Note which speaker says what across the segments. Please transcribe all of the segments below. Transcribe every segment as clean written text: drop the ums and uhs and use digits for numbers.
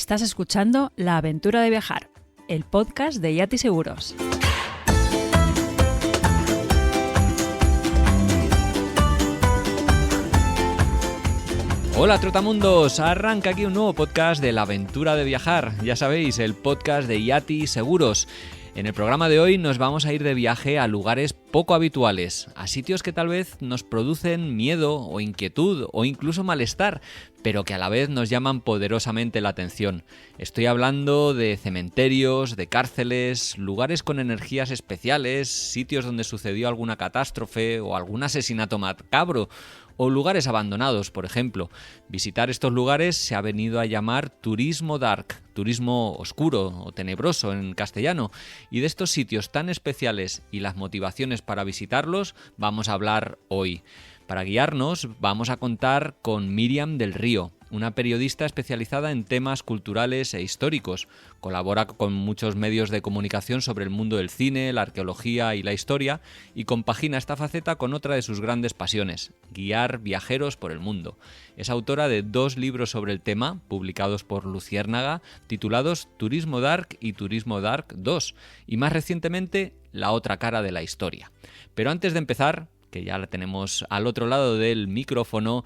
Speaker 1: Estás escuchando La Aventura de Viajar, el podcast de Yati Seguros.
Speaker 2: Hola trotamundos, arranca aquí un nuevo podcast de La Aventura de Viajar, ya sabéis, el podcast de Yati Seguros. En el programa de hoy nos vamos a ir de viaje a lugares poco habituales, a sitios que tal vez nos producen miedo o inquietud o incluso malestar, pero que a la vez nos llaman poderosamente la atención. Estoy hablando de cementerios, de cárceles, lugares con energías especiales, sitios donde sucedió alguna catástrofe o algún asesinato macabro, o lugares abandonados, por ejemplo. Visitar estos lugares se ha venido a llamar turismo dark, turismo oscuro o tenebroso en castellano, y de estos sitios tan especiales y las motivaciones para visitarlos vamos a hablar hoy. Para guiarnos vamos a contar con Miriam del Río, una periodista especializada en temas culturales e históricos. Colabora con muchos medios de comunicación sobre el mundo del cine, la arqueología y la historia y compagina esta faceta con otra de sus grandes pasiones, guiar viajeros por el mundo. Es autora de 2 libros sobre el tema, publicados por Luciérnaga, titulados Turismo Dark y Turismo Dark 2, y más recientemente La otra cara de la historia. Pero antes de empezar, que ya la tenemos al otro lado del micrófono,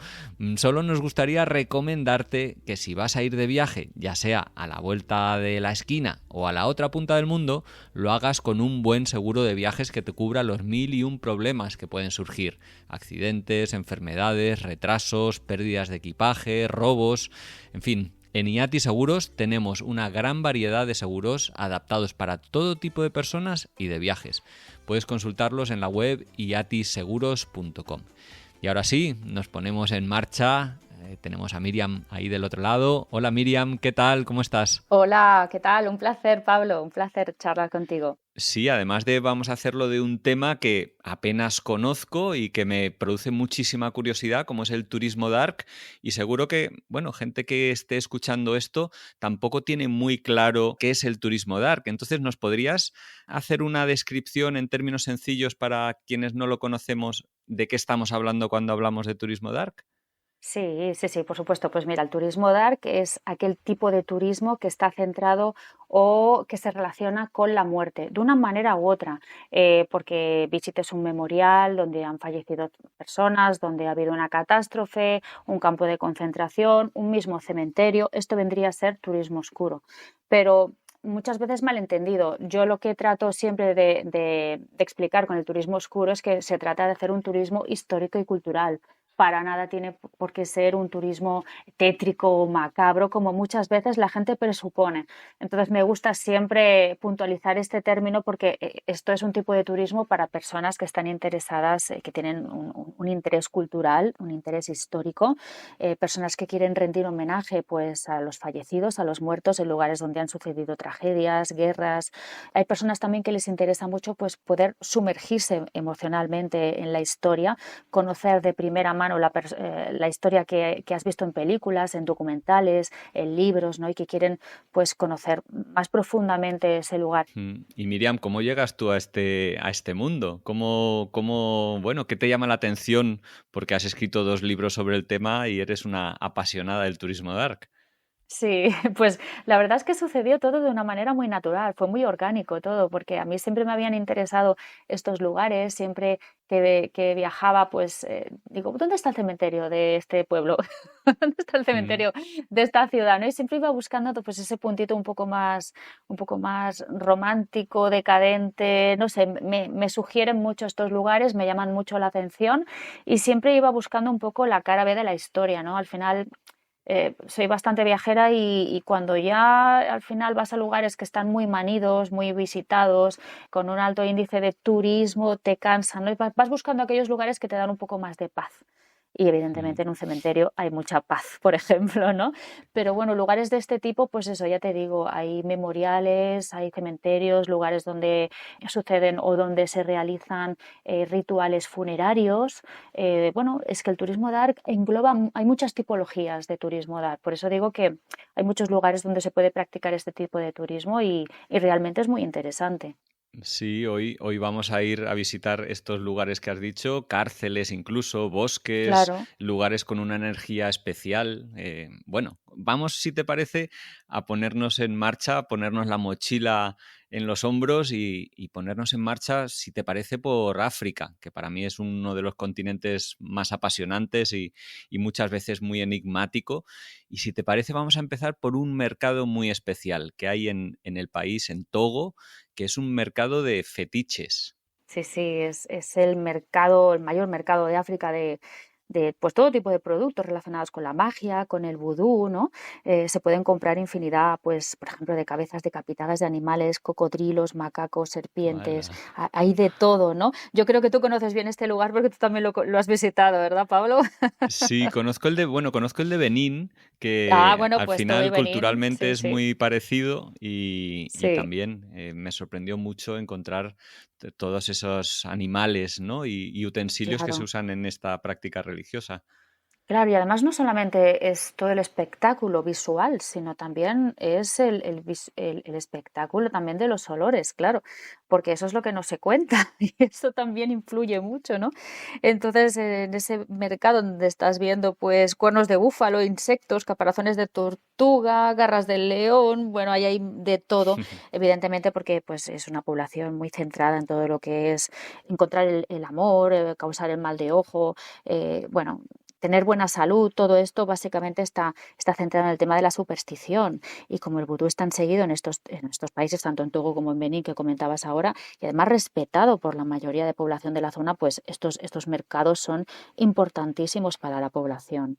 Speaker 2: solo nos gustaría recomendarte que si vas a ir de viaje, ya sea a la vuelta de la esquina o a la otra punta del mundo, lo hagas con un buen seguro de viajes que te cubra los 1001 problemas que pueden surgir: accidentes, enfermedades, retrasos, pérdidas de equipaje, robos, en fin. En Yati Seguros tenemos una gran variedad de seguros adaptados para todo tipo de personas y de viajes. Puedes consultarlos en la web yatiseguros.com. Y ahora sí, nos ponemos en marcha. Tenemos a Miriam ahí del otro lado. Hola Miriam, ¿qué tal? ¿Cómo estás?
Speaker 3: Hola, ¿qué tal? Un placer, Pablo, un placer charlar contigo.
Speaker 2: Sí, además vamos a hacerlo de un tema que apenas conozco y que me produce muchísima curiosidad, como es el turismo dark, y seguro que, gente que esté escuchando esto tampoco tiene muy claro qué es el turismo dark. Entonces, ¿nos podrías hacer una descripción en términos sencillos para quienes no lo conocemos de qué estamos hablando cuando hablamos de turismo dark?
Speaker 3: Sí, por supuesto. Pues mira, el turismo dark es aquel tipo de turismo que está centrado o que se relaciona con la muerte, de una manera u otra, porque visites un memorial donde han fallecido personas, donde ha habido una catástrofe, un campo de concentración, un mismo cementerio. Esto vendría a ser turismo oscuro. Pero muchas veces malentendido. Yo lo que trato siempre de explicar con el turismo oscuro es que se trata de hacer un turismo histórico y cultural. Para nada tiene por qué ser un turismo tétrico o macabro, como muchas veces la gente presupone. Entonces me gusta siempre puntualizar este término porque esto es un tipo de turismo para personas que están interesadas, que tienen un interés cultural, un interés histórico, personas que quieren rendir homenaje pues, a los fallecidos, a los muertos en lugares donde han sucedido tragedias, guerras. Hay personas también que les interesa mucho pues, poder sumergirse emocionalmente en la historia, conocer de primera mano la historia que has visto en películas, en documentales, en libros, ¿no? Y que quieren pues conocer más profundamente ese lugar.
Speaker 2: Y Miriam, ¿cómo llegas tú a este mundo? ¿Qué te llama la atención? Porque has escrito 2 libros sobre el tema y eres una apasionada del turismo dark.
Speaker 3: Sí, pues la verdad es que sucedió todo de una manera muy natural, fue muy orgánico todo, porque a mí siempre me habían interesado estos lugares, siempre que viajaba, pues digo, ¿dónde está el cementerio de este pueblo? ¿Dónde está el cementerio de esta ciudad? ¿No? Y siempre iba buscando pues ese puntito un poco más romántico, decadente, no sé, me sugieren mucho estos lugares, me llaman mucho la atención y siempre iba buscando un poco la cara B de la historia, ¿no? Al final soy bastante viajera y cuando ya al final vas a lugares que están muy manidos, muy visitados, con un alto índice de turismo, te cansan, ¿no? Y vas buscando aquellos lugares que te dan un poco más de paz. Y evidentemente en un cementerio hay mucha paz, por ejemplo, ¿no? Pero bueno, lugares de este tipo, pues eso, ya te digo, hay memoriales, hay cementerios, lugares donde suceden o donde se realizan rituales funerarios. Es que el turismo dark engloba, hay muchas tipologías de turismo dark, por eso digo que hay muchos lugares donde se puede practicar este tipo de turismo y realmente es muy interesante.
Speaker 2: Sí, hoy vamos a ir a visitar estos lugares que has dicho, cárceles incluso, bosques,
Speaker 3: Claro.
Speaker 2: lugares con una energía especial, vamos, si te parece, a ponernos en marcha, a ponernos la mochila en los hombros y ponernos en marcha, si te parece, por África, que para mí es uno de los continentes más apasionantes y muchas veces muy enigmático. Y si te parece, vamos a empezar por un mercado muy especial que hay en el país, en Togo, que es un mercado de fetiches.
Speaker 3: Sí, sí, es el mercado, el mayor mercado de África de pues todo tipo de productos relacionados con la magia, con el vudú, ¿no? Se pueden comprar infinidad, pues, por ejemplo, de cabezas decapitadas de animales, cocodrilos, macacos, serpientes,
Speaker 2: ¡Hala!
Speaker 3: hay de todo, ¿no? Yo creo que tú conoces bien este lugar porque tú también lo has visitado, ¿verdad, Pablo?
Speaker 2: Sí, conozco el de Benín,
Speaker 3: Ah,
Speaker 2: que
Speaker 3: bueno,
Speaker 2: al
Speaker 3: pues Togo y
Speaker 2: final
Speaker 3: Benín,
Speaker 2: culturalmente
Speaker 3: sí,
Speaker 2: es
Speaker 3: sí,
Speaker 2: muy parecido y
Speaker 3: sí,
Speaker 2: también me sorprendió mucho encontrar todos esos animales, ¿no? y utensilios que se
Speaker 3: claro.
Speaker 2: usan en esta práctica religiosa.
Speaker 3: Claro, y además no solamente es todo el espectáculo visual, sino también es el espectáculo también de los olores, claro, porque eso es lo que no se cuenta y eso también influye mucho, ¿no? Entonces, en ese mercado donde estás viendo pues cuernos de búfalo, insectos, caparazones de tortuga, garras de león, bueno, ahí hay de todo, evidentemente porque pues es una población muy centrada en todo lo que es encontrar el amor, causar el mal de ojo, bueno, tener buena salud, todo esto básicamente está centrado en el tema de la superstición. Y como el vudú es tan seguido en estos países, tanto en Togo como en Benín, que comentabas ahora, y además respetado por la mayoría de población de la zona, pues estos mercados son importantísimos para la población.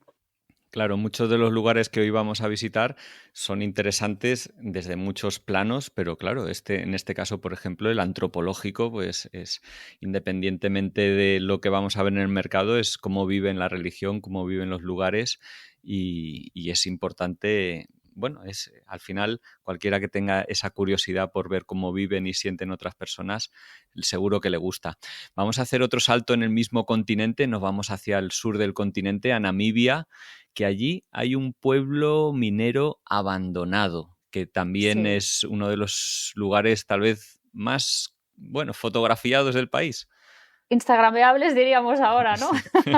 Speaker 2: Claro, muchos de los lugares que hoy vamos a visitar son interesantes desde muchos planos, pero claro, en este caso, por ejemplo, el antropológico, pues es independientemente de lo que vamos a ver en el mercado, es cómo viven la religión, cómo viven los lugares y es importante. Bueno, es al final cualquiera que tenga esa curiosidad por ver cómo viven y sienten otras personas, seguro que le gusta. Vamos a hacer otro salto en el mismo continente, nos vamos hacia el sur del continente, a Namibia, que allí hay un pueblo minero abandonado, que también
Speaker 3: Sí.
Speaker 2: es uno de los lugares tal vez más, bueno, fotografiados del país.
Speaker 3: Instagrameables diríamos ahora, ¿no?
Speaker 2: Sí.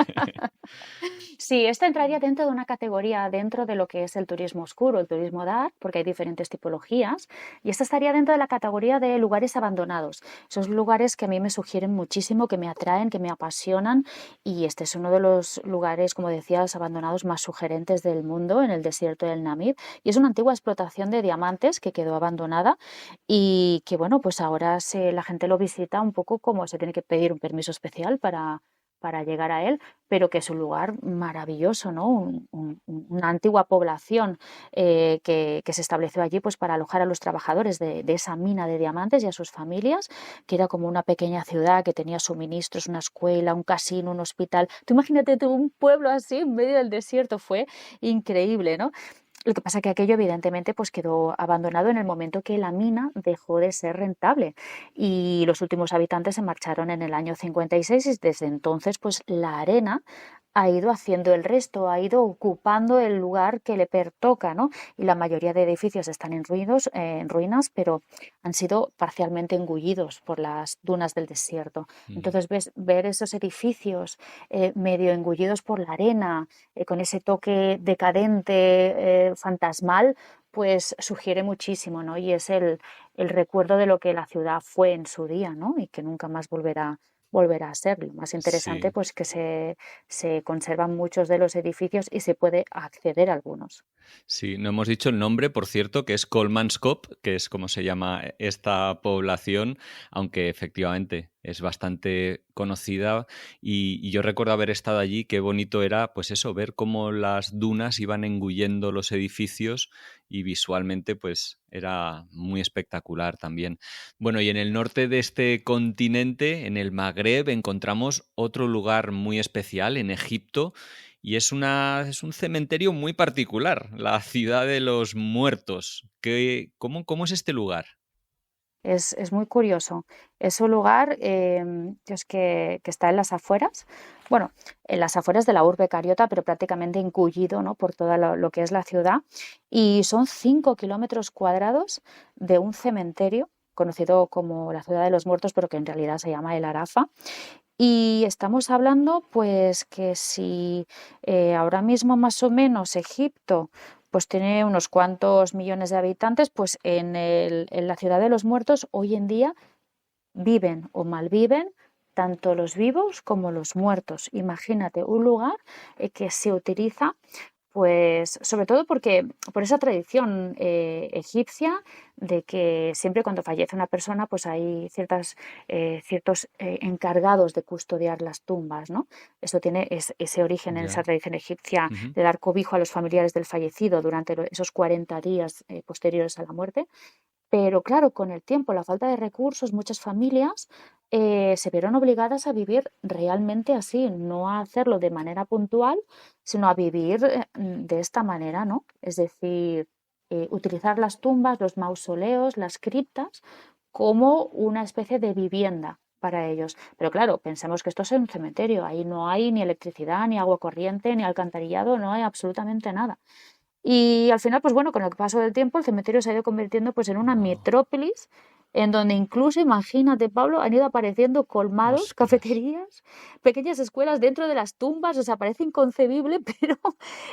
Speaker 3: Sí, esta entraría dentro de una categoría, dentro de lo que es el turismo oscuro, el turismo dark, porque hay diferentes tipologías, y esta estaría dentro de la categoría de lugares abandonados. Esos lugares que a mí me sugieren muchísimo, que me atraen, que me apasionan, y este es uno de los lugares, como decías, abandonados más sugerentes del mundo, en el desierto del Namib, y es una antigua explotación de diamantes que quedó abandonada y que, bueno, pues ahora la gente lo visita un poco como se tiene que pedir un permiso especial para llegar a él, pero que es un lugar maravilloso, ¿no? Una antigua población que se estableció allí pues, para alojar a los trabajadores de esa mina de diamantes y a sus familias, que era como una pequeña ciudad que tenía suministros, una escuela, un casino, un hospital. Tú imagínate tú, un pueblo así en medio del desierto, fue increíble, ¿no? Lo que pasa es que aquello evidentemente pues quedó abandonado en el momento que la mina dejó de ser rentable y los últimos habitantes se marcharon en el año 56 y desde entonces pues la arena ha ido haciendo el resto, ha ido ocupando el lugar que le pertoca, ¿no? Y la mayoría de edificios están en ruinas, pero han sido parcialmente engullidos por las dunas del desierto.
Speaker 2: Mm.
Speaker 3: Entonces ver esos edificios medio engullidos por la arena, con ese toque decadente, fantasmal, pues sugiere muchísimo, ¿no? Y es el recuerdo de lo que la ciudad fue en su día, ¿no? Y que nunca más volverá a ser. Lo más interesante,
Speaker 2: Sí.
Speaker 3: pues que se conservan muchos de los edificios y se puede acceder a algunos.
Speaker 2: Sí, no hemos dicho el nombre, por cierto, que es Kolmanskop, que es como se llama esta población, aunque efectivamente es bastante conocida y yo recuerdo haber estado allí, qué bonito era, pues eso, ver cómo las dunas iban engullendo los edificios y visualmente pues era muy espectacular también. Bueno, y en el norte de este continente, en el Magreb, encontramos otro lugar muy especial, en Egipto, y es un cementerio muy particular, la ciudad de los muertos. ¿Cómo es este lugar?
Speaker 3: Es muy curioso. Es un lugar que está en las afueras, bueno, en las afueras de la urbe cariota, pero prácticamente engullido, ¿no? Por todo lo que es la ciudad. Y son 5 kilómetros cuadrados de un cementerio conocido como la Ciudad de los Muertos, pero que en realidad se llama El Arafa. Y estamos hablando, pues, que si ahora mismo más o menos Egipto pues tiene unos cuantos millones de habitantes, pues en la Ciudad de los Muertos hoy en día viven o malviven tanto los vivos como los muertos. Imagínate un lugar que se utiliza, pues sobre todo porque por esa tradición egipcia de que siempre cuando fallece una persona, pues hay ciertos encargados de custodiar las tumbas, ¿no? Esto tiene ese origen en esa
Speaker 2: Ya.
Speaker 3: tradición egipcia
Speaker 2: Ujú.
Speaker 3: de dar cobijo a los familiares del fallecido durante esos 40 días posteriores a la muerte. Pero claro, con el tiempo, la falta de recursos, muchas familias se vieron obligadas a vivir realmente así, no a hacerlo de manera puntual, sino a vivir de esta manera, ¿no? Es decir, utilizar las tumbas, los mausoleos, las criptas como una especie de vivienda para ellos. Pero claro, pensemos que esto es un cementerio, ahí no hay ni electricidad, ni agua corriente, ni alcantarillado, no hay absolutamente nada. Y al final, pues bueno, con el paso del tiempo, el cementerio se ha ido convirtiendo pues en una
Speaker 2: Wow.
Speaker 3: metrópolis en donde incluso, imagínate, Pablo, han ido apareciendo colmados,
Speaker 2: Ostras.
Speaker 3: cafeterías, pequeñas escuelas dentro de las tumbas, o sea, parece inconcebible, pero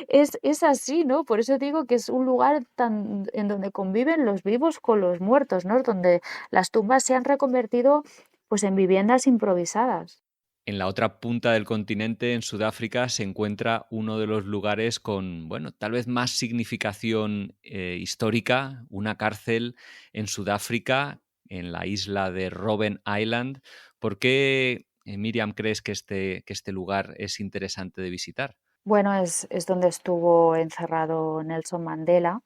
Speaker 3: es así, ¿no? Por eso digo que es un lugar en donde conviven los vivos con los muertos, ¿no? Donde las tumbas se han reconvertido pues en viviendas improvisadas.
Speaker 2: En la otra punta del continente, en Sudáfrica, se encuentra uno de los lugares con, bueno, tal vez más significación histórica, una cárcel en Sudáfrica, en la isla de Robben Island. ¿Por qué, Miriam, crees que este lugar es interesante de visitar?
Speaker 3: Bueno, es donde estuvo encerrado Nelson Mandela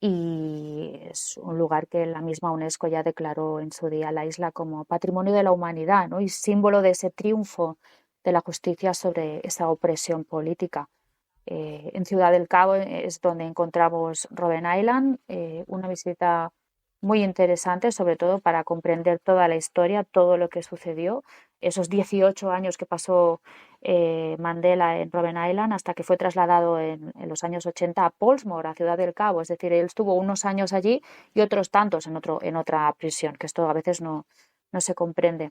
Speaker 3: y es un lugar que la misma UNESCO ya declaró en su día la isla como Patrimonio de la Humanidad, ¿no? Y símbolo de ese triunfo de la justicia sobre esa opresión política. En Ciudad del Cabo es donde encontramos Robben Island, una visita muy interesante, sobre todo para comprender toda la historia, todo lo que sucedió, esos 18 años que pasó Mandela en Robben Island hasta que fue trasladado en los años 80 a Portsmouth, a Ciudad del Cabo. Es decir, él estuvo unos años allí y otros tantos en otra prisión, que esto a veces no se comprende.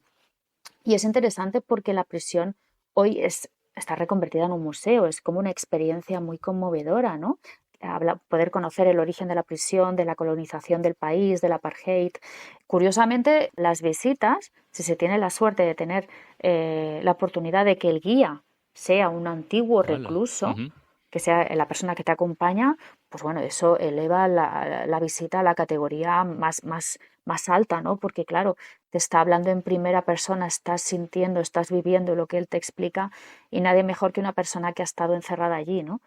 Speaker 3: Y es interesante porque la prisión hoy está reconvertida en un museo, es como una experiencia muy conmovedora, ¿no? Poder conocer el origen de la prisión, de la colonización del país, del apartheid. Curiosamente, las visitas, si se tiene la suerte de tener la oportunidad de que el guía sea un antiguo
Speaker 2: Hala.
Speaker 3: recluso,
Speaker 2: Ujú.
Speaker 3: que sea la persona que te acompaña, pues bueno, eso eleva la visita a la categoría más alta, ¿no? Porque claro, te está hablando en primera persona, estás sintiendo, estás viviendo lo que él te explica y nadie mejor que una persona que ha estado encerrada allí, ¿no?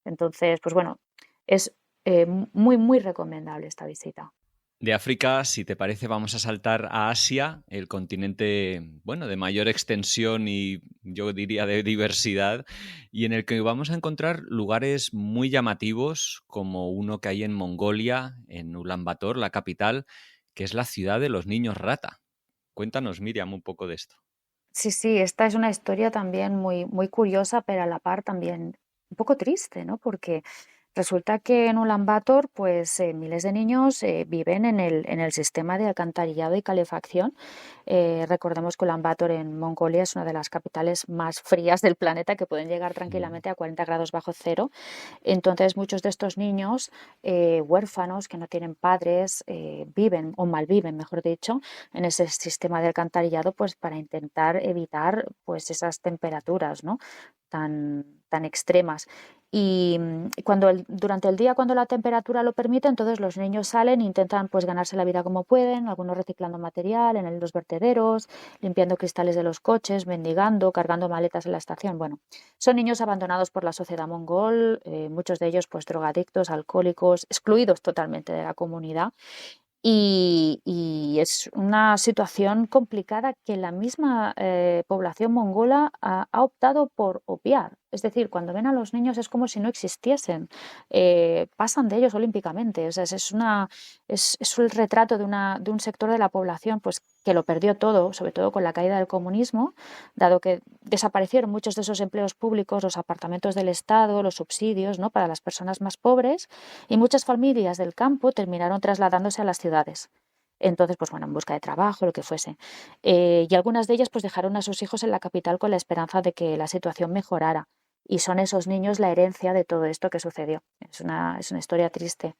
Speaker 3: Entonces, pues bueno, es muy recomendable esta visita.
Speaker 2: De África, si te parece, vamos a saltar a Asia, el continente, bueno, de mayor extensión y yo diría de diversidad, y en el que vamos a encontrar lugares muy llamativos, como uno que hay en Mongolia, en Ulaanbaatar, la capital, que es la ciudad de los niños rata. Cuéntanos, Miriam, un poco de esto.
Speaker 3: Sí, esta es una historia también muy curiosa, pero a la par también un poco triste, ¿no? Porque resulta que en Ulaanbaatar, pues miles de niños viven en el sistema de alcantarillado y calefacción. Recordemos que Ulaanbaatar en Mongolia es una de las capitales más frías del planeta, que pueden llegar
Speaker 2: Mm.
Speaker 3: tranquilamente a 40 grados bajo cero. Entonces, muchos de estos niños huérfanos que no tienen padres viven o malviven, mejor dicho, en ese sistema de alcantarillado, pues para intentar evitar pues esas temperaturas, ¿no? tan extremas. Y durante el día, cuando la temperatura lo permite, entonces los niños salen e intentan pues ganarse la vida como pueden, algunos reciclando material en los vertederos, limpiando cristales de los coches, mendigando, cargando maletas en la estación. Bueno, son niños abandonados por la sociedad mongol, muchos de ellos pues drogadictos, alcohólicos, excluidos totalmente de la comunidad. Y es una situación complicada que la misma población mongola ha optado por obviar. Es decir, cuando ven a los niños es como si no existiesen, pasan de ellos olímpicamente. O sea, es el retrato de un sector de la población pues, que lo perdió todo, sobre todo con la caída del comunismo, dado que desaparecieron muchos de esos empleos públicos, los apartamentos del Estado, los subsidios, ¿no? Para las personas más pobres, y muchas familias del campo terminaron trasladándose a las ciudades. Entonces, pues bueno, en busca de trabajo, lo que fuese. Y algunas de ellas pues dejaron a sus hijos en la capital con la esperanza de que la situación mejorara. y son esos niños la herencia de todo esto que sucedió. Es una historia triste.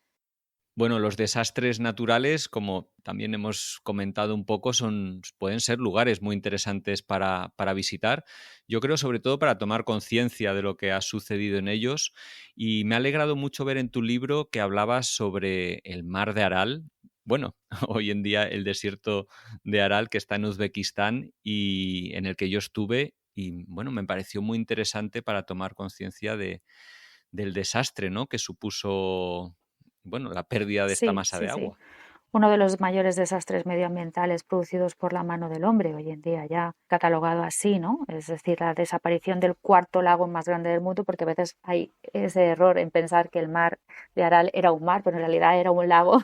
Speaker 2: Bueno, los desastres naturales, como también hemos comentado un poco, pueden ser lugares muy interesantes para visitar. Yo creo sobre todo para tomar conciencia de lo que ha sucedido en ellos. Y me ha alegrado mucho ver en tu libro que hablabas sobre el mar de Aral. Bueno, hoy en día el desierto de Aral, que está en Uzbekistán y en el que yo estuve. Y bueno, me pareció muy interesante para tomar conciencia del desastre, ¿no?, que supuso, bueno, la pérdida de esta
Speaker 3: Sí,
Speaker 2: masa
Speaker 3: sí,
Speaker 2: de
Speaker 3: sí.
Speaker 2: agua.
Speaker 3: Uno de los mayores desastres medioambientales producidos por la mano del hombre, hoy en día ya catalogado así, ¿no? Es decir, la desaparición del cuarto lago más grande del mundo, porque a veces hay ese error en pensar que el mar de Aral era un mar, pero en realidad era un lago,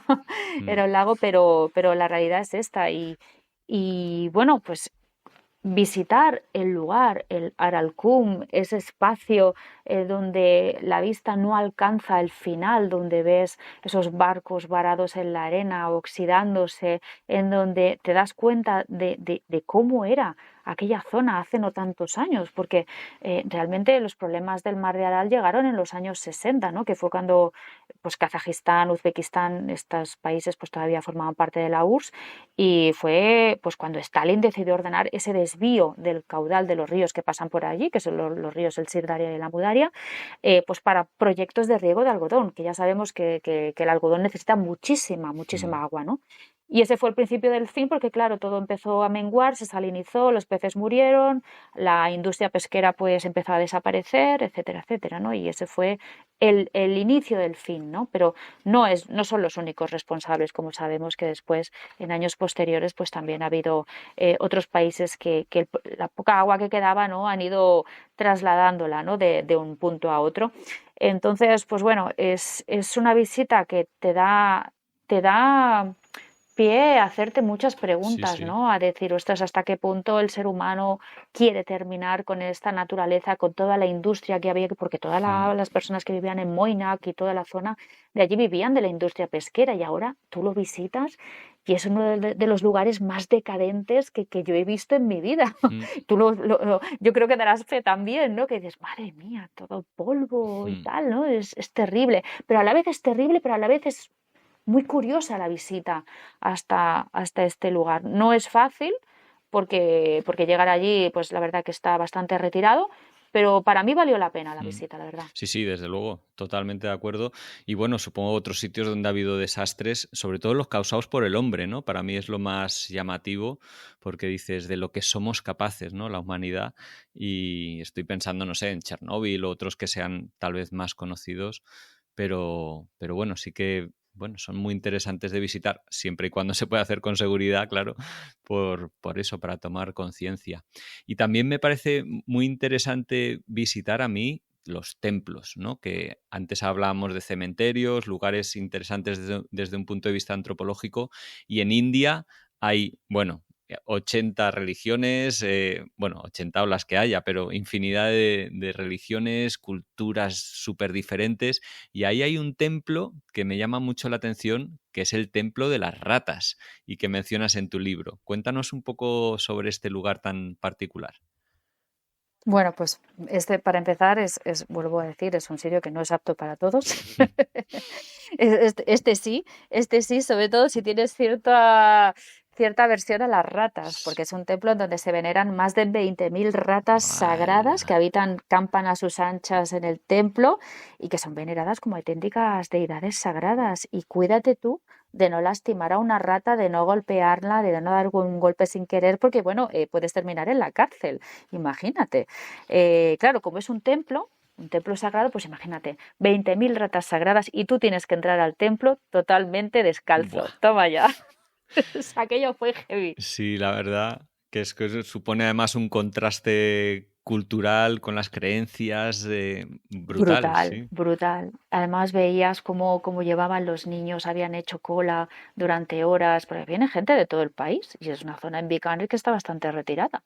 Speaker 2: Mm.
Speaker 3: era un lago, pero la realidad es esta. Y bueno, pues visitar el lugar, el Aralkum, ese espacio donde la vista no alcanza el final, donde ves esos barcos varados en la arena, oxidándose, en donde te das cuenta de cómo era aquella zona hace no tantos años, porque realmente los problemas del mar de Aral llegaron en los años 60, ¿no?, que fue cuando pues Kazajistán, Uzbekistán, estos países pues todavía formaban parte de la URSS, y fue pues cuando Stalin decidió ordenar ese desvío del caudal de los ríos que pasan por allí, que son los ríos el Sirdaria y el Amudaria, pues para proyectos de riego de algodón, que ya sabemos que el algodón necesita muchísima agua, ¿no? Y ese fue el principio del fin, porque claro, todo empezó a menguar, se salinizó, los peces murieron, la industria pesquera pues empezó a desaparecer, etcétera, etcétera, ¿no? Y ese fue el inicio del fin, ¿no? Pero no son los únicos responsables, como sabemos que después, en años posteriores, pues también ha habido otros países que la poca agua que quedaba, ¿no?, han ido trasladándola, ¿no?, de un punto a otro. Entonces, pues bueno, es una visita que te da pie a hacerte muchas
Speaker 2: Sí,
Speaker 3: preguntas,
Speaker 2: sí.
Speaker 3: ¿no? A decir, ostras, hasta qué punto el ser humano quiere terminar con esta naturaleza, con toda la industria que había, porque todas
Speaker 2: Mm.
Speaker 3: las personas que vivían en Moynac y toda la zona de allí vivían de la industria pesquera, y ahora tú lo visitas y es uno de los lugares más decadentes que yo he visto en mi vida.
Speaker 2: Mm.
Speaker 3: Tú yo creo que darás fe también, ¿no? Que dices, madre mía, todo polvo y
Speaker 2: Mm.
Speaker 3: tal, ¿no? Es terrible, pero a la vez es terrible, pero a la vez es muy curiosa la visita hasta este lugar. No es fácil porque llegar allí, pues la verdad que está bastante retirado, pero para mí valió la pena la
Speaker 2: Mm.
Speaker 3: visita, la verdad.
Speaker 2: Sí, sí, desde luego, totalmente de acuerdo. Y bueno, supongo otros sitios donde ha habido desastres, sobre todo los causados por el hombre, ¿no? Para mí es lo más llamativo, porque dices de lo que somos capaces, ¿no?, la humanidad. Y estoy pensando, no sé, en Chernóbil o otros que sean tal vez más conocidos, pero bueno, sí que, bueno, son muy interesantes de visitar, siempre y cuando se pueda hacer con seguridad, claro, por eso, para tomar conciencia. Y también me parece muy interesante visitar a mí los templos, ¿no? Que antes hablábamos de cementerios, lugares interesantes desde un punto de vista antropológico, y en India hay, bueno, 80 religiones, bueno, 80 o las que haya, pero infinidad de religiones, culturas súper diferentes, y ahí hay un templo que me llama mucho la atención, que es el templo de las ratas, y que mencionas en tu libro. Cuéntanos un poco sobre este lugar tan particular.
Speaker 3: Bueno, pues para empezar, vuelvo a decir, es un sitio que no es apto para todos. Este sí, sobre todo si tienes cierta aversión a las ratas, porque es un templo en donde se veneran más de 20.000 ratas sagradas que
Speaker 2: ¡Hala!
Speaker 3: campan a sus anchas en el templo y que son veneradas como auténticas deidades sagradas. Y cuídate tú de no lastimar a una rata, de no golpearla, de no dar un golpe sin querer, porque bueno, puedes terminar en la cárcel, imagínate. Claro, como es un templo sagrado, pues imagínate, 20.000 ratas sagradas y tú tienes que entrar al templo totalmente descalzo.
Speaker 2: Buah.
Speaker 3: Toma ya. Aquello fue heavy.
Speaker 2: Sí, la verdad que es que eso supone además un contraste cultural con las creencias brutal,
Speaker 3: Brutal,
Speaker 2: sí.
Speaker 3: brutal. Además veías cómo llevaban los niños, habían hecho cola durante horas, porque viene gente de todo el país y es una zona en Bikaner que está bastante retirada.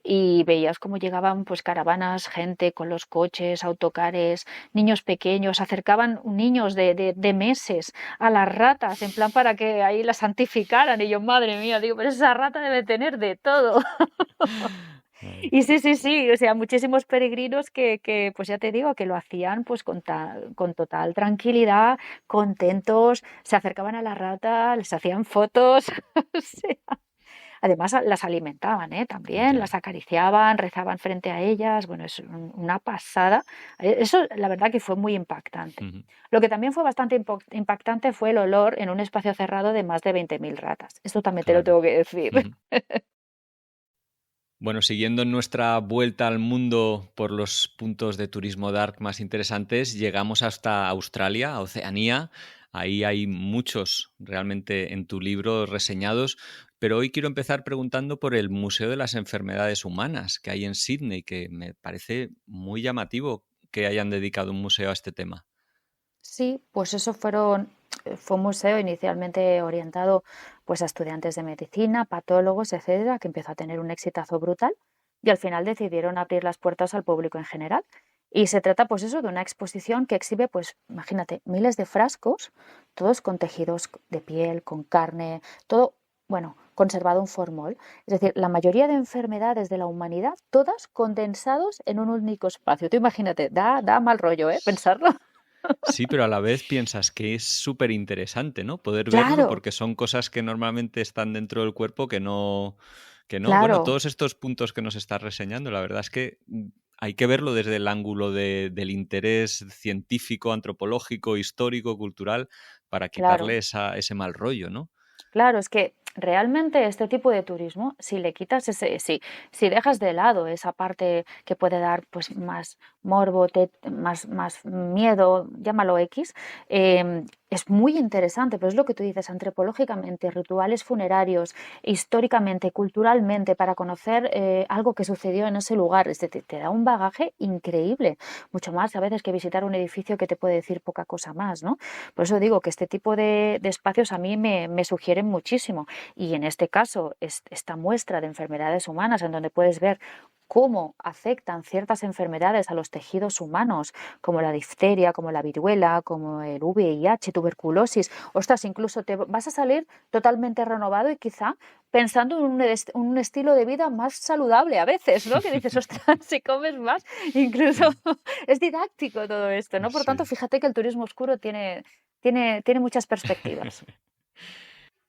Speaker 3: Y veías cómo llegaban pues caravanas, gente con los coches, autocares, niños pequeños, acercaban niños de meses a las ratas, en plan para que ahí las santificaran. Y yo, madre mía, digo, pero esa rata debe tener de todo. Y sí, sí, sí, o sea, muchísimos peregrinos que, pues ya te digo, que lo hacían pues con total tranquilidad, contentos, se acercaban a la rata, les hacían fotos, o sea, además las alimentaban, ¿eh? También,
Speaker 2: Ya.
Speaker 3: las acariciaban, rezaban frente a ellas, bueno, es una pasada. Eso, la verdad que fue muy impactante.
Speaker 2: Ujú,
Speaker 3: Lo que también fue bastante impactante fue el olor en un espacio cerrado de más de 20.000 ratas. Esto también te lo
Speaker 2: claro.
Speaker 3: tengo que decir.
Speaker 2: Ujú. Bueno, siguiendo en nuestra vuelta al mundo por los puntos de turismo dark más interesantes, llegamos hasta Australia, a Oceanía. Ahí hay muchos realmente en tu libro reseñados, pero hoy quiero empezar preguntando por el Museo de las Enfermedades Humanas que hay en Sydney, que me parece muy llamativo que hayan dedicado un museo a este tema.
Speaker 3: Sí, pues fue un museo inicialmente orientado pues a estudiantes de medicina, patólogos, etcétera, que empezó a tener un exitazo brutal y al final decidieron abrir las puertas al público en general. Y se trata pues eso de una exposición que exhibe pues imagínate miles de frascos, todos con tejidos de piel, con carne, todo, bueno, conservado en formol. Es decir, la mayoría de enfermedades de la humanidad, todas condensados en un único espacio. Tú imagínate, da mal rollo, ¿eh? Pensarlo.
Speaker 2: Sí, pero a la vez piensas que es súper interesante, ¿no? Poder verlo
Speaker 3: Claro,
Speaker 2: porque son cosas que normalmente están dentro del cuerpo que no. Bueno,
Speaker 3: claro,
Speaker 2: todos estos puntos que nos estás reseñando, la verdad es que hay que verlo desde el ángulo del interés científico, antropológico, histórico, cultural, para quitarle
Speaker 3: claro.
Speaker 2: ese mal rollo, ¿no?
Speaker 3: Claro, es que realmente este tipo de turismo, si le quitas si dejas de lado esa parte que puede dar pues más morbo, más miedo, llámalo X, es muy interesante, pero es lo que tú dices, antropológicamente, rituales funerarios, históricamente, culturalmente, para conocer algo que sucedió en ese lugar. Es decir, te da un bagaje increíble, mucho más a veces que visitar un edificio que te puede decir poca cosa más, ¿no? Por eso digo que este tipo de espacios a mí me sugieren muchísimo. Y en este caso, esta muestra de enfermedades humanas, en donde puedes ver cómo afectan ciertas enfermedades a los tejidos humanos, como la difteria, como la viruela, como el VIH, tuberculosis. Ostras, incluso te vas a salir totalmente renovado y quizá pensando en un estilo de vida más saludable a veces, ¿no? Que dices, ostras, si comes más, incluso es didáctico todo esto, ¿no? Por tanto,
Speaker 2: Sí.
Speaker 3: fíjate que el turismo oscuro tiene muchas perspectivas.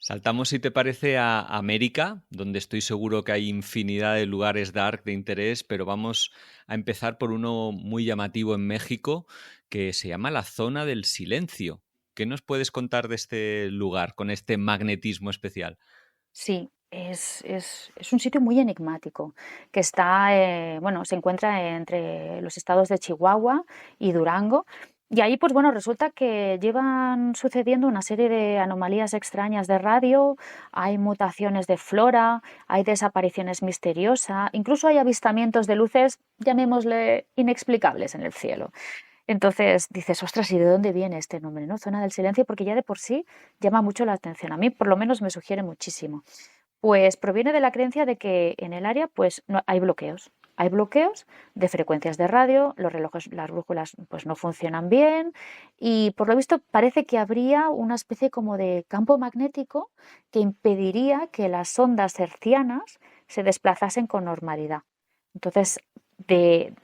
Speaker 2: Saltamos, si te parece, a América, donde estoy seguro que hay infinidad de lugares dark de interés, pero vamos a empezar por uno muy llamativo en México, que se llama la Zona del Silencio. ¿Qué nos puedes contar de este lugar con este magnetismo especial?
Speaker 3: Sí, es un sitio muy enigmático que está, bueno, se encuentra entre los estados de Chihuahua y Durango. Y ahí, pues bueno, resulta que llevan sucediendo una serie de anomalías extrañas de radio, hay mutaciones de flora, hay desapariciones misteriosas, incluso hay avistamientos de luces, llamémosle, inexplicables en el cielo. Entonces dices, ostras, ¿y de dónde viene este nombre, no? Zona del silencio, porque ya de por sí llama mucho la atención. A mí, por lo menos, me sugiere muchísimo. Pues proviene de la creencia de que en el área, pues, no, hay bloqueos. Hay bloqueos de frecuencias de radio, los relojes, las brújulas, pues no funcionan bien y por lo visto parece que habría una especie como de campo magnético que impediría que las ondas hertzianas se desplazasen con normalidad. Entonces,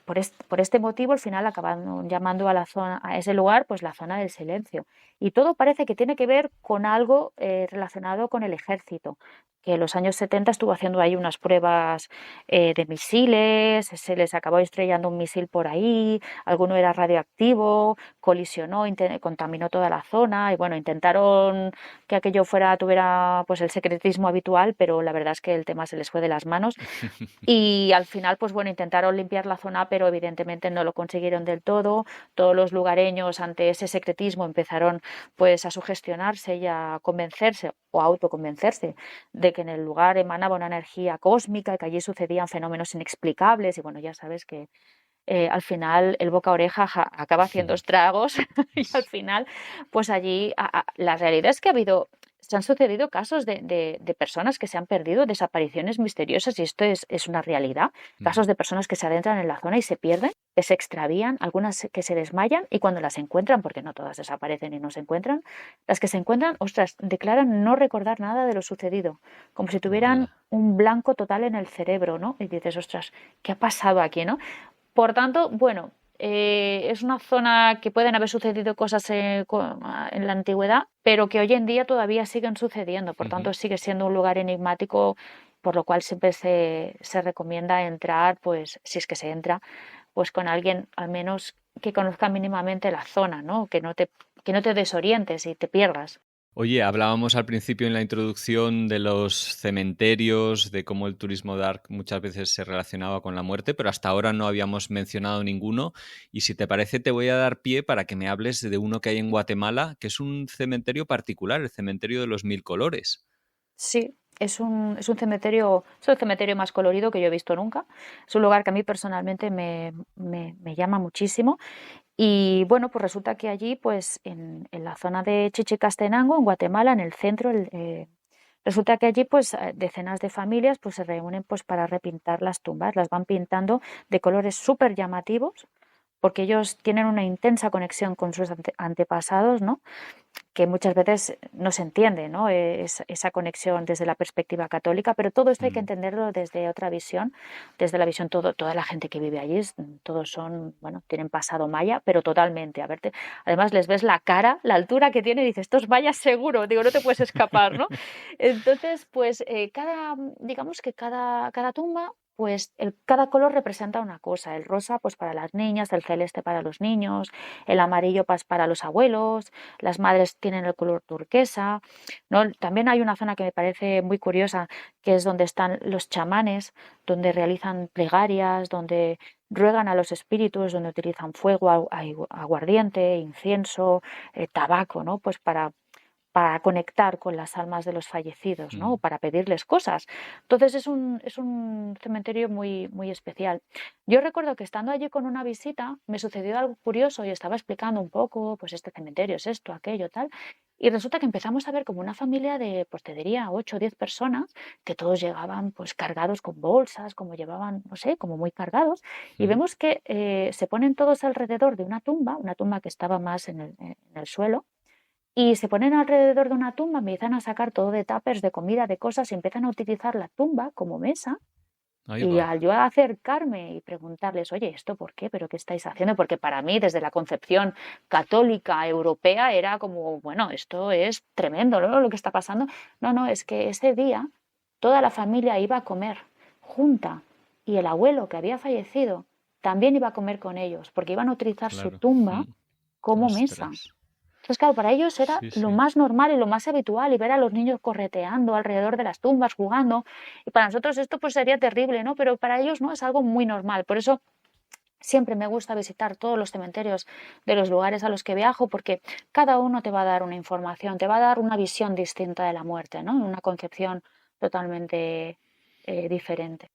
Speaker 3: por este motivo, al final acaban llamando a la zona, a ese lugar, pues la zona del silencio. Y todo parece que tiene que ver con algo relacionado con el ejército, que en los años 70 estuvo haciendo ahí unas pruebas de misiles, se les acabó estrellando un misil por ahí, alguno era radioactivo, colisionó, contaminó toda la zona y bueno, intentaron que aquello tuviera pues el secretismo habitual, pero la verdad es que el tema se les fue de las manos y al final, pues bueno, intentaron limpiar la zona, pero evidentemente no lo consiguieron del todo. Todos los lugareños ante ese secretismo empezaron pues a sugestionarse y a convencerse o a autoconvencerse de que en el lugar emanaba una energía cósmica y que allí sucedían fenómenos inexplicables y bueno, ya sabes que al final el boca a oreja acaba haciendo estragos y al final pues allí la realidad es que ha habido se han sucedido casos de personas que se han perdido, desapariciones misteriosas, y esto es una realidad. Casos de personas que se adentran en la zona y se pierden, que se extravían, algunas que se desmayan, y cuando las encuentran, porque no todas desaparecen y no se encuentran, las que se encuentran, ostras, declaran no recordar nada de lo sucedido, como si tuvieran un blanco total en el cerebro, ¿no? Y dices, ostras, ¿qué ha pasado aquí, no? Por tanto, bueno, es una zona que pueden haber sucedido cosas en la antigüedad, pero que hoy en día todavía siguen sucediendo. Por tanto, sigue siendo un lugar enigmático, por lo cual siempre se recomienda entrar, pues si es que se entra, pues con alguien al menos que conozca mínimamente la zona, ¿no? Que no te desorientes y te pierdas.
Speaker 2: Oye, hablábamos al principio en la introducción de los cementerios, de cómo el turismo dark muchas veces se relacionaba con la muerte, pero hasta ahora no habíamos mencionado ninguno. Y si te parece, te voy a dar pie para que me hables de uno que hay en Guatemala, que es un cementerio particular, el cementerio de los 1000 colores.
Speaker 3: Sí, es el cementerio más colorido que yo he visto nunca. Es un lugar que a mí personalmente me llama muchísimo. Y bueno, pues resulta que allí, pues en la zona de Chichicastenango, en Guatemala, en el centro, resulta que allí, pues decenas de familias pues se reúnen pues para repintar las tumbas. Las van pintando de colores súper llamativos, porque ellos tienen una intensa conexión con sus antepasados, ¿no? Que muchas veces no se entiende, ¿no? Esa conexión desde la perspectiva católica, pero todo esto hay que entenderlo desde otra visión, desde la visión toda la gente que vive allí, todos son, bueno, tienen pasado maya, pero totalmente, a verte, además les ves la cara, la altura que tiene y dices, estos mayas seguro, digo, no te puedes escapar, ¿no? Entonces, pues digamos que cada tumba, pues cada color representa una cosa. El rosa pues para las niñas, el celeste para los niños, el amarillo pues para los abuelos, las madres tienen el color turquesa, ¿no? También hay una zona que me parece muy curiosa, que es donde están los chamanes, donde realizan plegarias, donde ruegan a los espíritus, donde utilizan fuego, aguardiente, incienso, tabaco, ¿no? Pues para conectar con las almas de los fallecidos, ¿no? Para pedirles cosas. Entonces es un cementerio muy, muy especial. Yo recuerdo que estando allí con una visita me sucedió algo curioso y estaba explicando un poco, pues este cementerio es esto, aquello, tal, y resulta que empezamos a ver como una familia de, pues te diría, 8 o 10 personas, que todos llegaban pues cargados con bolsas, como llevaban, no sé, como muy cargados, y vemos que se ponen todos alrededor de una tumba que estaba más en el suelo, y se ponen alrededor de una tumba, empiezan a sacar todo de tuppers, de comida, de cosas, y empiezan a utilizar la tumba como mesa. Y al yo acercarme y preguntarles, oye, ¿esto por qué? ¿Pero qué estáis haciendo? Porque para mí, desde la concepción católica europea, era como, bueno, esto es tremendo, ¿no? Lo que está pasando. No, es que ese día toda la familia iba a comer junta y el abuelo que había fallecido también iba a comer con ellos, porque iban a utilizar su tumba como mesa. Entonces, claro, para ellos era lo más normal y lo más habitual, y ver a los niños correteando alrededor de las tumbas, jugando. Y para nosotros esto pues sería terrible, ¿no? Pero para ellos no, es algo muy normal. Por eso siempre me gusta visitar todos los cementerios de los lugares a los que viajo, porque cada uno te va a dar una información, te va a dar una visión distinta de la muerte, ¿no? Una concepción totalmente diferente.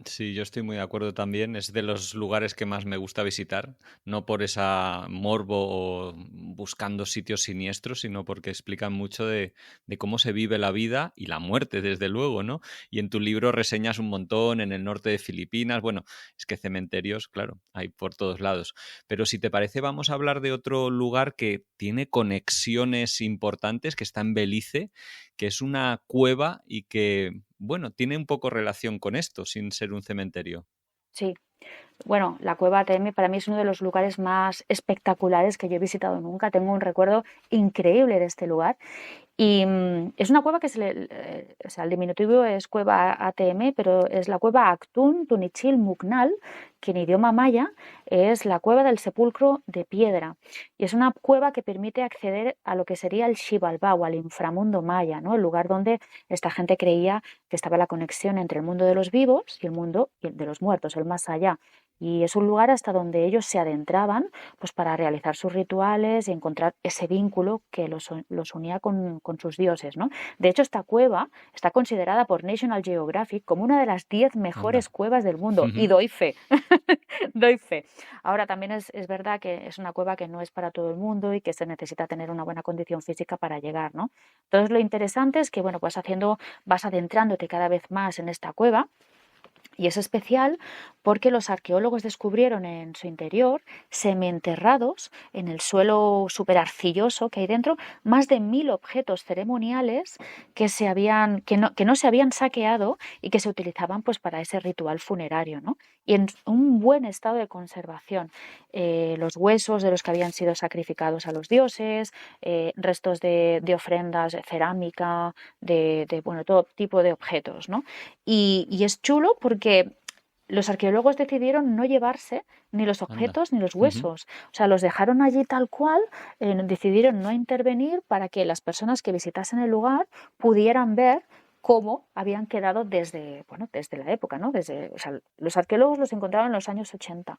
Speaker 2: Sí, yo estoy muy de acuerdo también. Es de los lugares que más me gusta visitar, no por esa morbo o buscando sitios siniestros, sino porque explican mucho de cómo se vive la vida y la muerte, desde luego, ¿no? Y en tu libro reseñas un montón en el norte de Filipinas. Bueno, es que cementerios, claro, hay por todos lados. Pero si te parece, vamos a hablar de otro lugar que tiene conexiones importantes, que está en Belice, que es una cueva y que, bueno, tiene un poco relación con esto, sin ser un cementerio.
Speaker 3: Sí, bueno, la cueva ATM para mí es uno de los lugares más espectaculares que yo he visitado nunca. Tengo un recuerdo increíble de este lugar. Y es una cueva que o sea, el diminutivo es cueva ATM, pero es la cueva Actún Tunichil Muknal, que en idioma maya es la cueva del sepulcro de piedra. Y es una cueva que permite acceder a lo que sería el Xibalbá, o al inframundo maya, ¿no? El lugar donde esta gente creía que estaba la conexión entre el mundo de los vivos y el mundo de los muertos, el más allá. tierra. Y es un lugar hasta donde ellos se adentraban pues para realizar sus rituales y encontrar ese vínculo que los unía con sus dioses, ¿no? De hecho, esta cueva está considerada por National Geographic como una de las 10 mejores
Speaker 2: Anda.
Speaker 3: cuevas del mundo. Y doy fe, doy fe. Ahora, también es verdad que es una cueva que no es para todo el mundo y que se necesita tener una buena condición física para llegar, ¿no? Entonces, lo interesante es que, bueno, pues vas adentrándote cada vez más en esta cueva. Y es especial porque los arqueólogos descubrieron en su interior, semienterrados en el suelo súper arcilloso que hay dentro, más de 1000 objetos ceremoniales que no se habían saqueado y que se utilizaban pues para ese ritual funerario, ¿no? Y en un buen estado de conservación. Los huesos de los que habían sido sacrificados a los dioses, restos de ofrendas, de cerámica, bueno, todo tipo de objetos, ¿no? Y es chulo porque los arqueólogos decidieron no llevarse ni los
Speaker 2: Anda.
Speaker 3: objetos ni los huesos. O sea, los dejaron allí tal cual, decidieron no intervenir para que las personas que visitasen el lugar pudieran ver cómo habían quedado desde la época, ¿no? O sea, los arqueólogos los encontraron en los años 80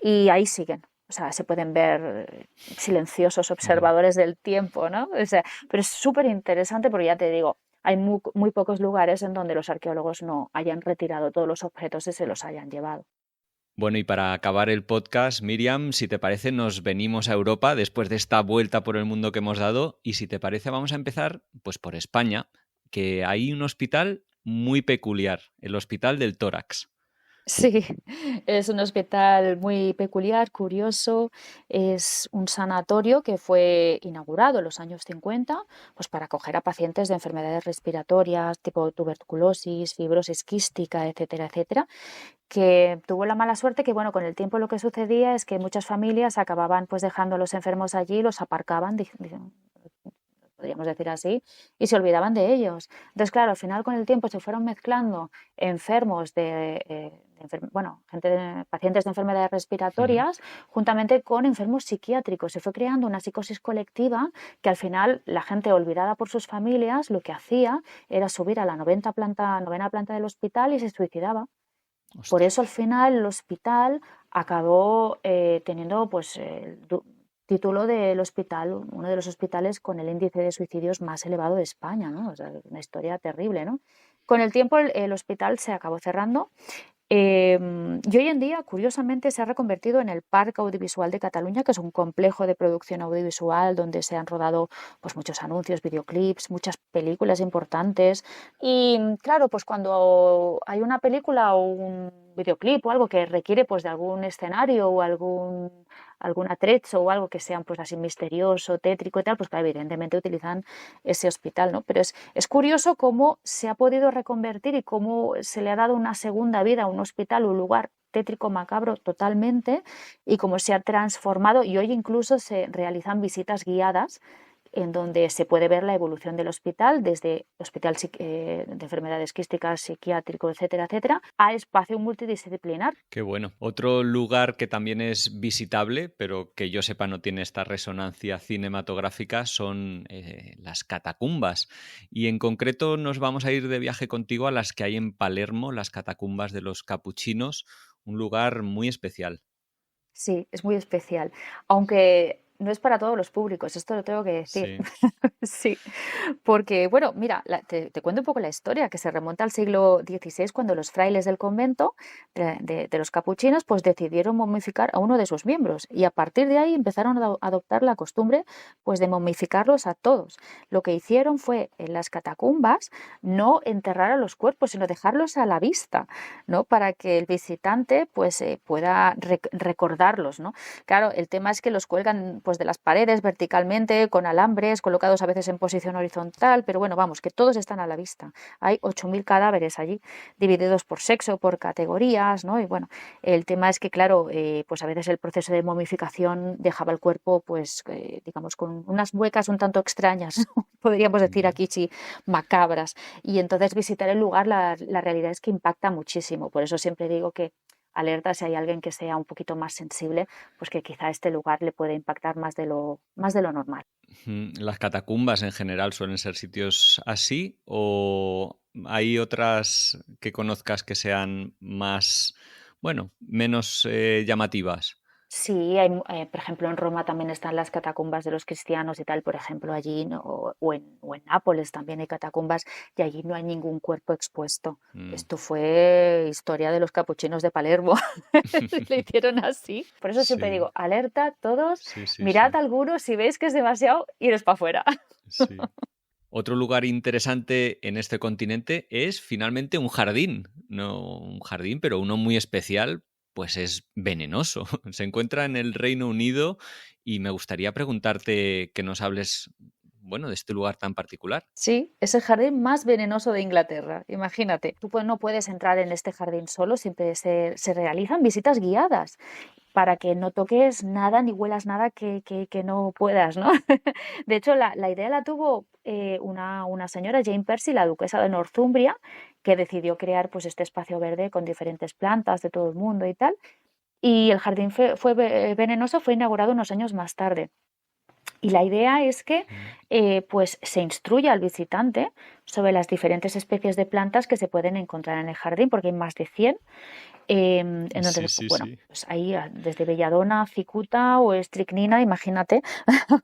Speaker 3: y ahí siguen. O sea, se pueden ver silenciosos observadores del tiempo, ¿no? O sea, pero es súper interesante porque ya te digo, hay muy pocos lugares en donde los arqueólogos no hayan retirado todos los objetos y se los hayan llevado.
Speaker 2: Bueno, y para acabar el podcast, Miriam, si te parece, nos venimos a Europa después de esta vuelta por el mundo que hemos dado. Y si te parece, vamos a empezar pues por España, que hay un hospital muy peculiar, el Hospital del Tórax.
Speaker 3: Sí, es un hospital muy peculiar, curioso. Es un sanatorio que fue inaugurado en los años 50 pues para acoger a pacientes de enfermedades respiratorias tipo tuberculosis, fibrosis quística, etcétera, etcétera, que tuvo la mala suerte que, bueno, con el tiempo lo que sucedía es que muchas familias acababan pues dejando a los enfermos allí, los aparcaban, podríamos decir así, y se olvidaban de ellos. Entonces, claro, al final con el tiempo se fueron mezclando enfermos pacientes de enfermedades respiratorias juntamente con enfermos psiquiátricos. Se fue creando una psicosis colectiva que al final la gente olvidada por sus familias lo que hacía era subir a la novena planta del hospital y se suicidaba.
Speaker 2: Ostras.
Speaker 3: Por eso al final el hospital acabó teniendo pues el título del hospital, uno de los hospitales con el índice de suicidios más elevado de España, ¿no? O sea, una historia terrible, ¿no? Con el tiempo el hospital se acabó cerrando y hoy en día, curiosamente, se ha reconvertido en el Parc Audiovisual de Cataluña, que es un complejo de producción audiovisual donde se han rodado pues, muchos anuncios, videoclips, muchas películas importantes. Y claro, pues cuando hay una película o un videoclip o algo que requiere pues, de algún escenario o algún atrecho o algo que sea pues, así misterioso, tétrico y tal, pues claro, evidentemente utilizan ese hospital, ¿no? Pero es curioso cómo se ha podido reconvertir y cómo se le ha dado una segunda vida a un hospital, un lugar tétrico, macabro totalmente, y cómo se ha transformado, y hoy incluso se realizan visitas guiadas en donde se puede ver la evolución del hospital, desde hospital de enfermedades quísticas, psiquiátrico, etcétera, etcétera, a espacio multidisciplinar.
Speaker 2: Qué bueno. Otro lugar que también es visitable, pero que yo sepa no tiene esta resonancia cinematográfica, son las catacumbas. Y en concreto nos vamos a ir de viaje contigo a las que hay en Palermo, las catacumbas de los capuchinos, un lugar muy especial.
Speaker 3: Sí, es muy especial, aunque no es para todos los públicos, esto lo tengo que decir.
Speaker 2: Sí.
Speaker 3: Sí, porque, bueno, mira, te cuento un poco la historia, que se remonta al siglo XVI, cuando los frailes del convento de los capuchinos pues decidieron momificar a uno de sus miembros, y a partir de ahí empezaron a adoptar la costumbre pues de momificarlos a todos. Lo que hicieron fue en las catacumbas no enterrar a los cuerpos, sino dejarlos a la vista, ¿no? Para que el visitante pues pueda recordarlos, ¿no? Claro, el tema es que los cuelgan pues de las paredes verticalmente con alambres colocados a veces en posición horizontal, pero bueno, vamos, que todos están a la vista. Hay 8000 cadáveres allí, divididos por sexo, por categorías, ¿no? Y bueno, el tema es que, claro, pues a veces el proceso de momificación dejaba el cuerpo, pues, digamos, con unas muecas un tanto extrañas, ¿no? Podríamos decir aquí, sí, macabras. Y entonces visitar el lugar, la realidad es que impacta muchísimo. Por eso siempre digo que alerta si hay alguien que sea un poquito más sensible, pues que quizá este lugar le puede impactar más de lo normal.
Speaker 2: ¿Las catacumbas en general suelen ser sitios así o hay otras que conozcas que sean más bueno, menos llamativas.
Speaker 3: Sí, por ejemplo, en Roma también están las catacumbas de los cristianos y tal, por ejemplo, allí, ¿no? O en Nápoles también hay catacumbas y allí no hay ningún cuerpo expuesto.
Speaker 2: Mm.
Speaker 3: Esto fue historia de los capuchinos de Palermo. Le hicieron así. Por eso siempre
Speaker 2: Sí,
Speaker 3: digo, alerta todos,
Speaker 2: sí, sí,
Speaker 3: mirad
Speaker 2: sí,
Speaker 3: algunos, si veis que es demasiado, iros para afuera.
Speaker 2: sí. Otro lugar interesante en este continente es finalmente un jardín. No un jardín, pero uno muy especial, pues es venenoso. Se encuentra en el Reino Unido y me gustaría preguntarte que nos hables, bueno, de este lugar tan particular.
Speaker 3: Sí, es el jardín más venenoso de Inglaterra, imagínate. Tú no puedes entrar en este jardín solo, siempre se realizan visitas guiadas para que no toques nada ni huelas nada que no puedas, ¿no? De hecho, la idea la tuvo una señora, Jane Percy, la duquesa de Northumbria, que decidió crear pues, este espacio verde con diferentes plantas de todo el mundo y tal. Y el jardín venenoso fue inaugurado unos años más tarde. Y la idea es que
Speaker 2: Mm.
Speaker 3: pues se instruya al visitante sobre las diferentes especies de plantas que se pueden encontrar en el jardín, porque hay más de 100, en
Speaker 2: Sí,
Speaker 3: donde,
Speaker 2: sí,
Speaker 3: bueno,
Speaker 2: sí.
Speaker 3: pues ahí desde belladona, cicuta o estricnina, imagínate,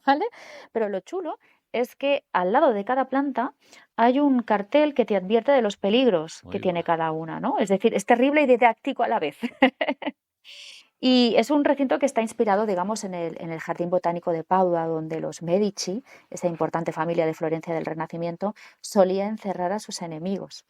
Speaker 3: ¿vale? Pero lo chulo es que al lado de cada planta hay un cartel que te advierte de los peligros que
Speaker 2: Ahí
Speaker 3: tiene
Speaker 2: va.
Speaker 3: cada una, ¿no? Es decir, es terrible y didáctico a la vez. Y es un recinto que está inspirado, digamos, en el Jardín Botánico de Padua, donde los Medici, esa importante familia de Florencia del Renacimiento, solía encerrar a sus enemigos.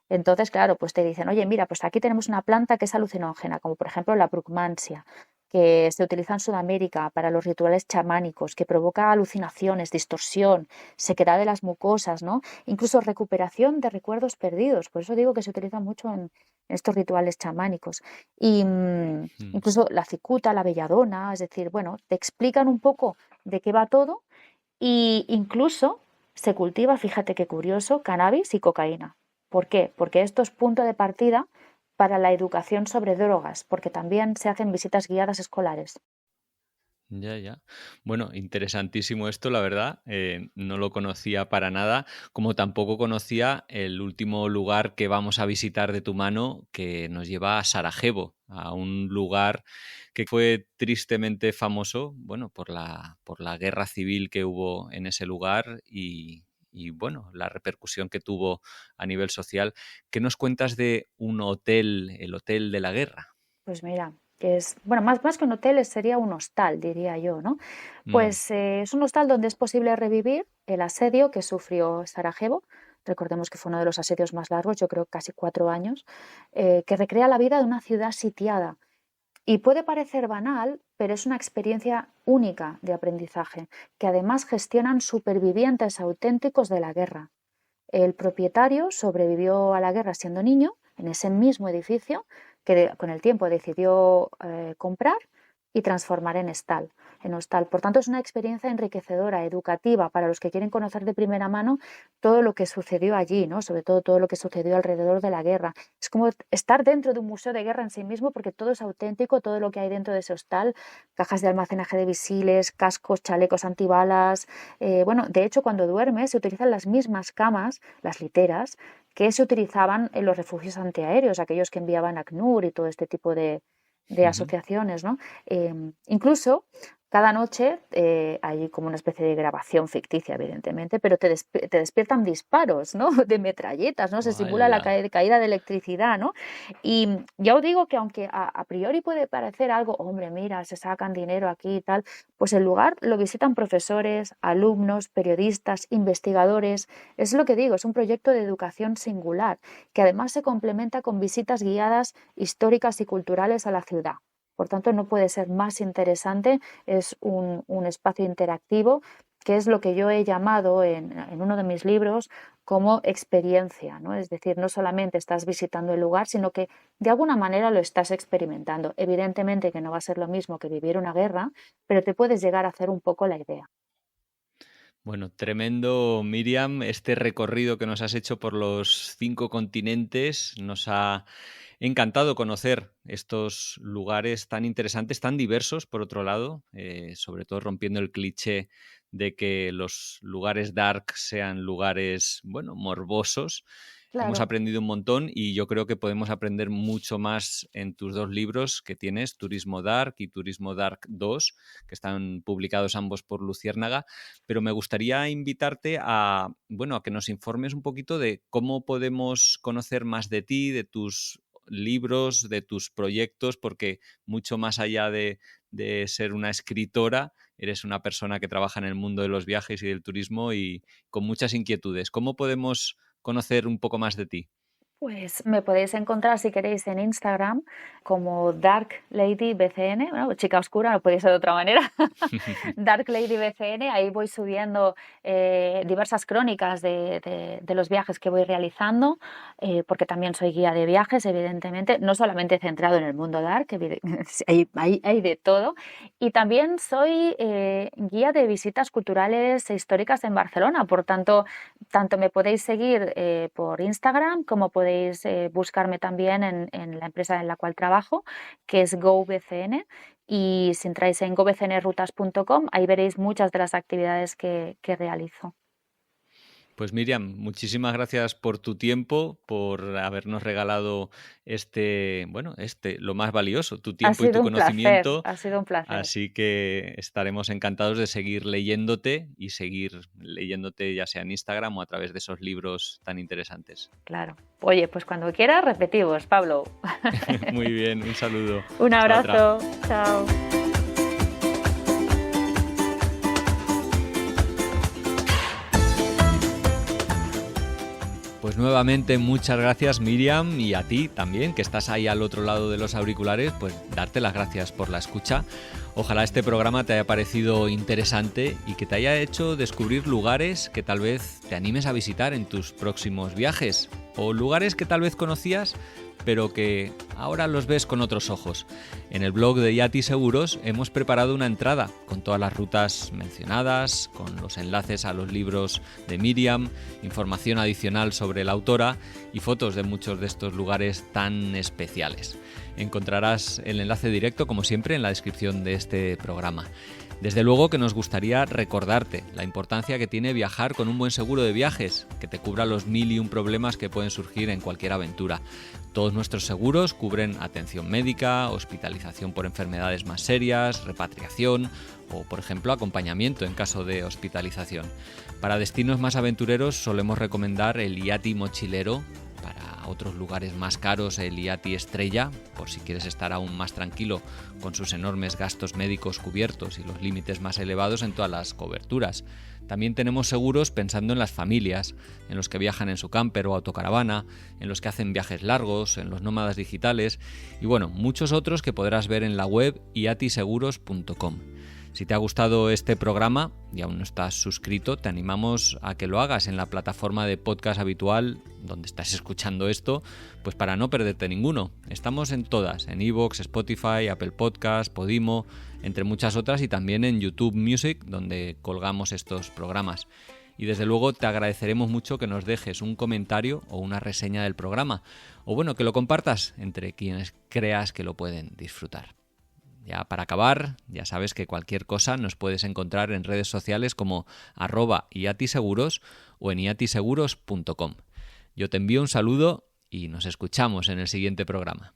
Speaker 3: Entonces, claro, pues te dicen, oye, mira, pues aquí tenemos una planta que es alucinógena, como por ejemplo la Bruckmansia, que se utiliza en Sudamérica para los rituales chamánicos, que provoca alucinaciones, distorsión, sequedad de las mucosas, ¿no? Incluso recuperación de recuerdos perdidos. Por eso digo que se utiliza mucho en estos rituales chamánicos. Y
Speaker 2: Mm.
Speaker 3: incluso la cicuta, la belladona, es decir, bueno, te explican un poco de qué va todo y incluso se cultiva, fíjate qué curioso, cannabis y cocaína. ¿Por qué? Porque esto es punto de partida para la educación sobre drogas, porque también se hacen visitas guiadas escolares.
Speaker 2: Ya, ya. Bueno, interesantísimo esto, la verdad. No lo conocía para nada, como tampoco conocía el último lugar que vamos a visitar de tu mano, que nos lleva a Sarajevo, a un lugar que fue tristemente famoso, bueno, por la guerra civil que hubo en ese lugar y, bueno, la repercusión que tuvo a nivel social. ¿Qué nos cuentas de un hotel, el Hotel de la Guerra?
Speaker 3: Pues mira, que es, bueno, más que un hotel sería un hostal, diría yo, ¿no?
Speaker 2: Mm.
Speaker 3: Pues es un hostal donde es posible revivir el asedio que sufrió Sarajevo. Recordemos que fue uno de los asedios más largos, yo creo casi 4 años, que recrea la vida de una ciudad sitiada. Y puede parecer banal, pero es una experiencia única de aprendizaje, que además gestionan supervivientes auténticos de la guerra. El propietario sobrevivió a la guerra siendo niño en ese mismo edificio que con el tiempo decidió comprar y transformar en hostal. Por tanto, es una experiencia enriquecedora, educativa, para los que quieren conocer de primera mano todo lo que sucedió allí, ¿no? Sobre todo lo que sucedió alrededor de la guerra. Es como estar dentro de un museo de guerra en sí mismo, porque todo es auténtico, todo lo que hay dentro de ese hostal, cajas de almacenaje de misiles, cascos, chalecos antibalas. Bueno, de hecho, cuando duermes se utilizan las mismas camas, las literas, que se utilizaban en los refugios antiaéreos, aquellos que enviaban ACNUR y todo este tipo de
Speaker 2: Ujú.
Speaker 3: asociaciones, ¿no? Incluso cada noche hay como una especie de grabación ficticia, evidentemente, pero te despiertan disparos, ¿no? De metralletas, ¿no? Se simula la
Speaker 2: ¡Hala!
Speaker 3: caída de electricidad, ¿no? Y ya os digo que aunque a priori puede parecer algo, hombre, mira, se sacan dinero aquí y tal, pues el lugar lo visitan profesores, alumnos, periodistas, investigadores. Es lo que digo, es un proyecto de educación singular, que además se complementa con visitas guiadas históricas y culturales a la ciudad. Por tanto, no puede ser más interesante, es un espacio interactivo, que es lo que yo he llamado en uno de mis libros como experiencia, ¿no? Es decir, no solamente estás visitando el lugar, sino que de alguna manera lo estás experimentando. Evidentemente que no va a ser lo mismo que vivir una guerra, pero te puedes llegar a hacer un poco la idea.
Speaker 2: Bueno, tremendo, Miriam, este recorrido que nos has hecho por los 5 continentes. Nos ha encantado conocer estos lugares tan interesantes, tan diversos, por otro lado, sobre todo rompiendo el cliché de que los lugares dark sean lugares, bueno, morbosos.
Speaker 3: Claro.
Speaker 2: Hemos aprendido un montón y yo creo que podemos aprender mucho más en tus 2 libros que tienes, Turismo Dark y Turismo Dark 2, que están publicados ambos por Luciérnaga. Pero me gustaría invitarte a que nos informes un poquito de cómo podemos conocer más de ti, de tus libros, de tus proyectos, porque mucho más allá de ser una escritora, eres una persona que trabaja en el mundo de los viajes y del turismo y con muchas inquietudes. ¿Cómo podemos conocer un poco más de ti?
Speaker 3: Pues me podéis encontrar, si queréis, en Instagram como Dark Lady BCN, bueno, chica oscura, no podía ser de otra manera. Dark Lady BCN, ahí voy subiendo diversas crónicas de los viajes que voy realizando, porque también soy guía de viajes, evidentemente, no solamente centrado en el mundo dark, hay de todo, y también soy guía de visitas culturales e históricas en Barcelona, por tanto me podéis seguir por Instagram, como podéis buscarme también en la empresa en la cual trabajo, que es GoBCN, y si entráis en gobcnrutas.com, ahí veréis muchas de las actividades que realizo.
Speaker 2: Pues Miriam, muchísimas gracias por tu tiempo, por habernos regalado lo más valioso, tu tiempo y tu conocimiento.
Speaker 3: Ha sido un placer.
Speaker 2: Así que estaremos encantados de seguir leyéndote y seguir leyéndote ya sea en Instagram o a través de esos libros tan interesantes.
Speaker 3: Claro. Oye, pues cuando quieras repetimos, Pablo.
Speaker 2: Muy bien, un saludo.
Speaker 3: Un abrazo. Chao.
Speaker 2: Pues nuevamente muchas gracias Miriam, y a ti también, que estás ahí al otro lado de los auriculares, pues darte las gracias por la escucha. Ojalá este programa te haya parecido interesante y que te haya hecho descubrir lugares que tal vez te animes a visitar en tus próximos viajes, o lugares que tal vez conocías pero que ahora los ves con otros ojos. En el blog de Yati Seguros hemos preparado una entrada con todas las rutas mencionadas, con los enlaces a los libros de Miriam, información adicional sobre la autora y fotos de muchos de estos lugares tan especiales. Encontrarás el enlace directo, como siempre, en la descripción de este programa. Desde luego que nos gustaría recordarte la importancia que tiene viajar con un buen seguro de viajes, que te cubra los 1001 problemas que pueden surgir en cualquier aventura. Todos nuestros seguros cubren atención médica, hospitalización por enfermedades más serias, repatriación o, por ejemplo, acompañamiento en caso de hospitalización. Para destinos más aventureros solemos recomendar el Yati Mochilero. Para otros lugares más caros, el Yati Estrella, por si quieres estar aún más tranquilo con sus enormes gastos médicos cubiertos y los límites más elevados en todas las coberturas. También tenemos seguros pensando en las familias, en los que viajan en su camper o autocaravana, en los que hacen viajes largos, en los nómadas digitales y muchos otros que podrás ver en la web yatiseguros.com. Si te ha gustado este programa y aún no estás suscrito, te animamos a que lo hagas en la plataforma de podcast habitual donde estás escuchando esto, pues para no perderte ninguno. Estamos en todas, en iVoox, Spotify, Apple Podcast, Podimo, entre muchas otras, y también en YouTube Music, donde colgamos estos programas. Y desde luego te agradeceremos mucho que nos dejes un comentario o una reseña del programa, o que lo compartas entre quienes creas que lo pueden disfrutar. Ya para acabar, ya sabes que cualquier cosa nos puedes encontrar en redes sociales como @yatiseguros o en yatiseguros.com. Yo te envío un saludo y nos escuchamos en el siguiente programa.